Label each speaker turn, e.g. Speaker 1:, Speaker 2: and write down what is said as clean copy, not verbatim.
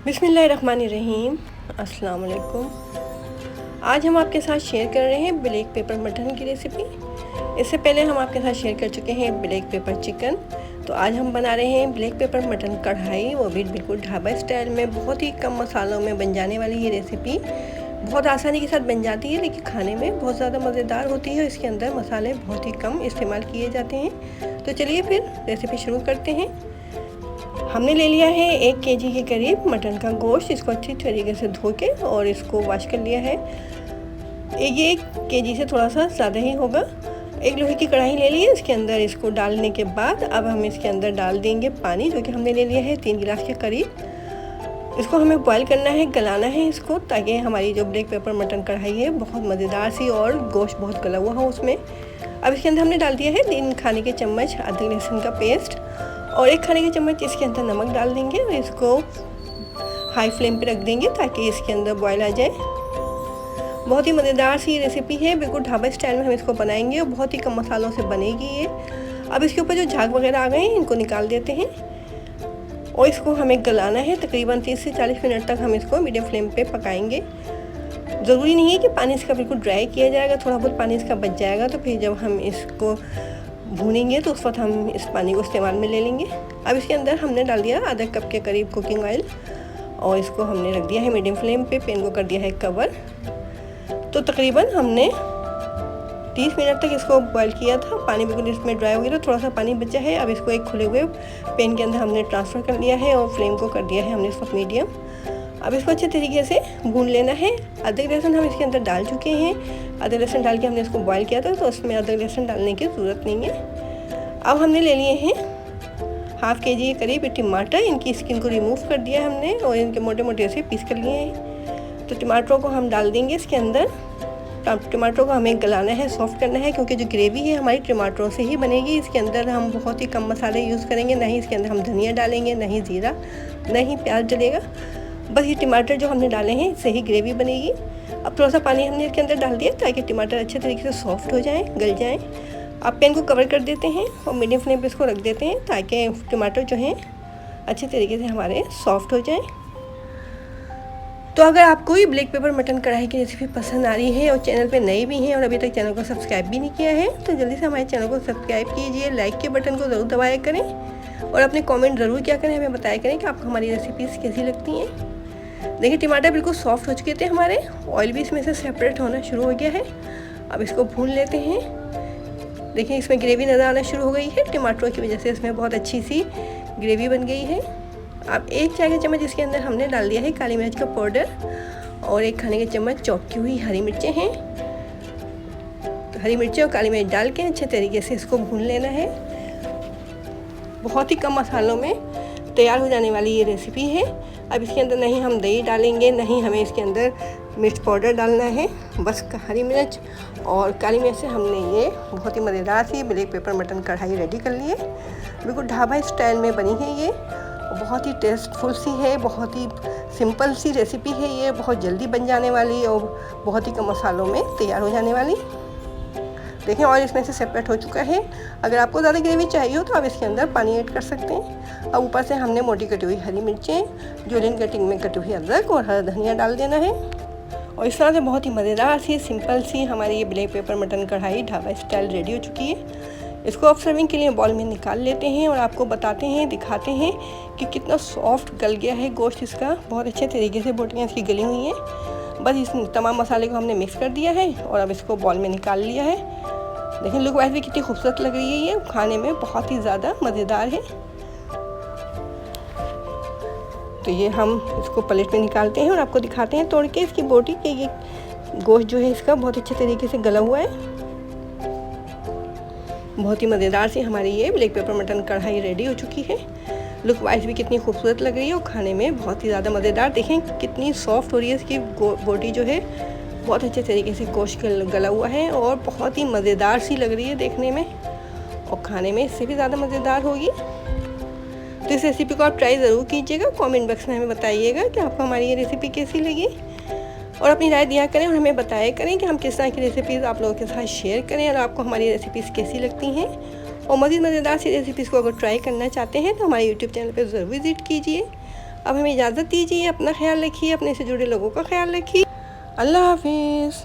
Speaker 1: बिस्मिल्लाहिर्रहमानिर्रहीम। अस्सलाम वालेकुम। आज हम आपके साथ शेयर कर रहे हैं ब्लैक पेपर मटन की रेसिपी। इससे पहले हम आपके साथ शेयर कर चुके हैं ब्लैक पेपर चिकन। तो आज हम बना रहे हैं ब्लैक पेपर मटन कढ़ाई, वो भी बिल्कुल ढाबा स्टाइल में। बहुत ही कम मसालों में बन जाने वाली ये रेसिपी बहुत आसानी के साथ बन जाती है, लेकिन खाने में बहुत ज़्यादा मज़ेदार होती है। इसके अंदर मसाले बहुत ही कम इस्तेमाल किए जाते हैं। तो चलिए फिर रेसिपी शुरू करते हैं। हमने ले लिया है 1 केजी के करीब मटन का गोश्त। इसको अच्छी तरीके से धो के और इसको वॉश कर लिया है। ये 1 केजी से थोड़ा सा ज़्यादा ही होगा। एक लोहे की कढ़ाई ले ली है। इसके अंदर इसको डालने के बाद अब हम इसके अंदर डाल देंगे पानी, जो कि हमने ले लिया है 3 गिलास के करीब। इसको हमें बॉईल करना है, गलाना है इसको, ताकि हमारी जो ब्लैक पेपर मटन कढ़ाई है बहुत मज़ेदार सी और गोश्त बहुत गला हुआ हो उसमें। अब इसके अंदर हमने डाल दिया है 3 खाने के चम्मच अदरक लहसुन का पेस्ट और 1 खाने के चम्मच इसके अंदर नमक डाल देंगे और इसको हाई फ्लेम पे रख देंगे ताकि इसके अंदर बॉईल आ जाए। बहुत ही मज़ेदार सी रेसिपी है, बिल्कुल ढाबा स्टाइल में हम इसको बनाएंगे और बहुत ही कम मसालों से बनेगी ये। अब इसके ऊपर जो झाग वगैरह आ गए हैं इनको निकाल देते हैं और इसको हमें गलाना है। तकरीबन 30 से 40 मिनट तक हम इसको मीडियम फ्लेम पे पकाएंगे। ज़रूरी नहीं है कि पानी इसका बिल्कुल ड्राई किया जाएगा, थोड़ा बहुत पानी इसका बच जाएगा। तो फिर जब हम इसको भूनेंगे तो उस वक्त हम इस पानी को इस्तेमाल में ले लेंगे। अब इसके अंदर हमने डाल दिया आधा कप के करीब कुकिंग ऑयल और इसको हमने रख दिया है मीडियम फ्लेम पे। पैन को कर दिया है कवर। तो तकरीबन हमने 30 मिनट तक इसको बॉईल किया था। पानी बिल्कुल इसमें ड्राई हो गया, थोड़ा सा पानी बचा है। अब इसको एक खुले हुए पैन के अंदर हमने ट्रांसफ़र कर लिया है और फ्लेम को कर दिया है हमने इस वक्त मीडियम। अब इसको अच्छे तरीके से भून लेना है। अदरक लहसुन हम इसके अंदर डाल चुके हैं। अदरक लहसुन डाल के हमने इसको बॉईल किया था, तो उसमें अदरक लहसुन डालने की ज़रूरत नहीं है। अब हमने ले लिए हैं ½ केजी के करीब टमाटर। इनकी स्किन को रिमूव कर दिया हमने और इनके मोटे मोटे से पीस कर लिए हैं। तो टमाटरों को हम डाल देंगे इसके अंदर। टमाटरों को हमें गलाना है, सॉफ्ट करना है, क्योंकि जो ग्रेवी है हमारी टमाटरों से ही बनेगी। इसके अंदर हम बहुत ही कम मसाले यूज़ करेंगे, ना ही इसके अंदर हम धनिया डालेंगे, ना ही ज़ीरा, ना ही प्याज डलेगा। बस ये टमाटर जो हमने डाले हैं इससे ही ग्रेवी बनेगी। अब थोड़ा सा पानी हमने इसके अंदर डाल दिया ताकि टमाटर अच्छे तरीके से सॉफ्ट हो जाएं, गल जाएं। अब पैन को कवर कर देते हैं और मीडियम फ्लेम पे इसको रख देते हैं ताकि टमाटर जो हैं अच्छे तरीके से हमारे सॉफ्ट हो जाएं। तो अगर आपको ये ब्लैक पेपर मटन कढ़ाई की रेसिपी पसंद आ रही है और चैनल पे नए भी हैं और अभी तक चैनल को सब्सक्राइब भी नहीं किया है, तो जल्दी से हमारे चैनल को सब्सक्राइब कीजिए। लाइक के बटन को ज़रूर दबाया करें और अपने कमेंट ज़रूर क्या करें, हमें बताया करें कि आपको हमारी रेसिपीज़ कैसी लगती हैं। देखिए टमाटर बिल्कुल सॉफ्ट हो चुके थे हमारे, ऑयल भी इसमें से सेपरेट होना शुरू हो गया है। अब इसको भून लेते हैं। देखिए इसमें ग्रेवी नज़र आना शुरू हो गई है, टमाटरों की वजह से इसमें बहुत अच्छी सी ग्रेवी बन गई है। अब 1 चाय का चम्मच इसके अंदर हमने डाल दिया है काली मिर्च का पाउडर और 1 खाने के चम्मच चॉप की हुई हरी मिर्चें हैं। तो हरी मिर्चें और काली मिर्च डाल के अच्छे तरीके से इसको भून लेना है। बहुत ही कम मसालों में तैयार हो जाने वाली ये रेसिपी है। अब इसके अंदर नहीं हम दही डालेंगे, नहीं हमें इसके अंदर मिर्च पाउडर डालना है। बस हरी मिर्च और काली मिर्च से हमने ये बहुत ही मज़ेदार सी ब्लैक पेपर मटन कढ़ाई रेडी कर ली है। बिल्कुल ढाबा स्टाइल में बनी है ये, बहुत ही टेस्टफुल सी है, बहुत ही सिंपल सी रेसिपी है ये, बहुत जल्दी बन जाने वाली और बहुत ही कम मसालों में तैयार हो जाने वाली। देखें ऑयल इसमें से सेपरेट हो चुका है। अगर आपको ज़्यादा ग्रेवी चाहिए हो तो आप इसके अंदर पानी ऐड कर सकते हैं। अब ऊपर से हमने मोटी कटी हुई हरी मिर्चें, जुलियन कटिंग में कटी हुई अदरक और हरा धनिया डाल देना है। और इस तरह से बहुत ही मज़ेदार सी सिंपल सी हमारी ये ब्लैक पेपर मटन कढ़ाई ढाबा स्टाइल रेडी हो चुकी है। इसको अब सर्विंग के लिए बॉल में निकाल लेते हैं और आपको बताते हैं, दिखाते हैं कि कितना सॉफ्ट गल गया है गोश्त इसका। बहुत अच्छे तरीके से बोटियाँ इसकी गली हुई हैं। बस इस तमाम मसाले को हमने मिक्स कर दिया है और अब इसको बॉल में निकाल लिया है। देखिए लुक वाइज भी कितनी खूबसूरत लग रही है ये, खाने में बहुत ही ज़्यादा मज़ेदार है। तो ये हम इसको प्लेट में निकालते हैं और आपको दिखाते हैं तोड़ के इसकी बोटी कि ये गोश्त जो है इसका बहुत अच्छे तरीके से गला हुआ है। बहुत ही मज़ेदार सी हमारी ये ब्लैक पेपर मटन कढ़ाई रेडी हो चुकी है। लुक वाइज भी कितनी खूबसूरत लग रही है और खाने में बहुत ही ज़्यादा मज़ेदार। देखें कितनी सॉफ्ट हो रही है इसकी बोटी जो है, बहुत अच्छे तरीके से गोश्त गला हुआ है और बहुत ही मज़ेदार सी लग रही है देखने में और खाने में इससे भी ज़्यादा मज़ेदार होगी। तो इस रेसिपी को आप ट्राई ज़रूर कीजिएगा। कमेंट बॉक्स में हमें बताइएगा कि आपको हमारी ये रेसिपी कैसी लगी और अपनी राय दिया करें और हमें बताया करें कि हम किस तरह की रेसिपीज़ आप लोगों के साथ शेयर करें और आपको हमारी रेसिपीज़ कैसी लगती हैं। और मज़ीद मज़ेदार सी रेसिपीज़ को अगर ट्राई करना चाहते हैं तो हमारे यूट्यूब चैनल पर ज़रूर विज़िट कीजिए। अब हमें इजाज़त दीजिए, अपना ख्याल रखिए, अपने से जुड़े लोगों का ख्याल रखिए। अल्लाह हाफिज़।